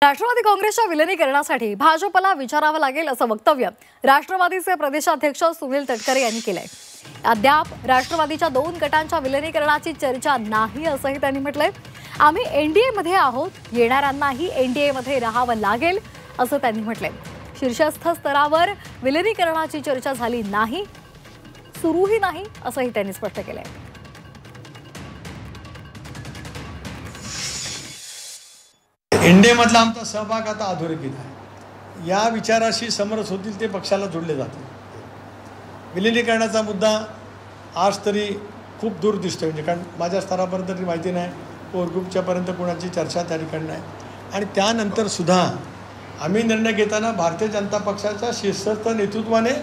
राष्ट्रवादी काँग्रेसच्या विलिनीकरणासाठी भाजपला विचारावं लागेल असं वक्तव्य राष्ट्रवादीचे प्रदेशाध्यक्ष सुनील तटकरे यांनी केलंय। अद्याप राष्ट्रवादीच्या 2 गटांच्या विलिनीकरणाची चर्चा नाही असंही त्यांनी म्हटलंय। आम्ही एनडीए मध्ये आहोत, येणाऱ्यांनाही एनडीए मध्ये राहावं लागेल असं त्यांनी म्हटलंय। शीर्षस्थ स्तरावर विलिनीकरणाची चर्चा झाली नाही, सुरूही नाही असंही त्यांनी स्पष्ट केलंय। एनडीए मधला आमचा सहभाग आता अधोरेखित आहे। या विचाराशी समरस होतील ते पक्षाला जोडले जातील। विलिनीकरणाचा मुद्दा आज तरी खूप दूर दिसतोय, म्हणजे कारण माझ्या स्तरापर्यंत तरी माहिती नाही, कोर ग्रुपच्या पर्यंत कोणाची चर्चा त्या ठिकाणी नाही। आणि त्यानंतर सुद्धा आम्ही निर्णय घेताना भारतीय जनता पक्षाच्या शीर्षस्थ नेतृत्वाने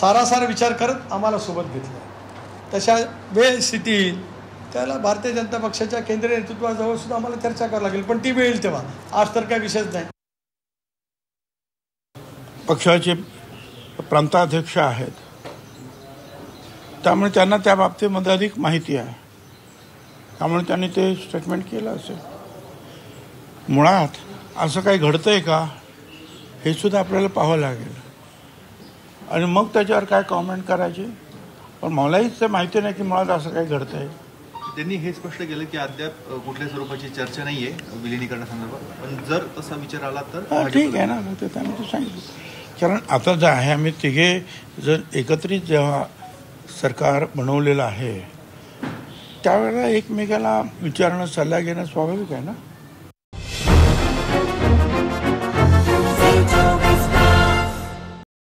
सारासार विचार करत आम्हाला सोबत घेतलं। तशा वेळ स्थिती येईल त्याला भारतीय जनता पक्षाच्या केंद्रीय नेतृत्वाजवळ सुद्धा आम्हाला चर्चा करावी लागेल, पण ती वेळ येईल तेव्हा। आज तर काही विषयच नाही। पक्षाचे प्रांताध्यक्ष आहेत, त्यामुळे त्यांना त्या बाबतीमध्ये अधिक माहिती आहे, त्यामुळे त्यांनी ते स्टेटमेंट केलं असेल। मुळात असं काही घडतंय का हे सुद्धा आपल्याला पाहावं लागेल आणि मग त्याच्यावर काय कॉमेंट करायचे, पण मलाही ते माहिती नाही की मुळात असं काही घडतंय। त्यांनी हे स्पष्ट केलं की अद्याप कुठल्या स्वरूपाची चर्चा नाहीये विलिनीकरणासंदर्भात, पण जर तसा विचार आला तर ठीक आहे ना, मग ते त्यांनी ते सांगितलं। कारण आता जे आहे, आम्ही तिघे जर एकत्रित जेव्हा सरकार बनवलेलं आहे त्यावेळेला एकमेकाला विचारणं, सल्ला घेणं स्वाभाविक आहे ना।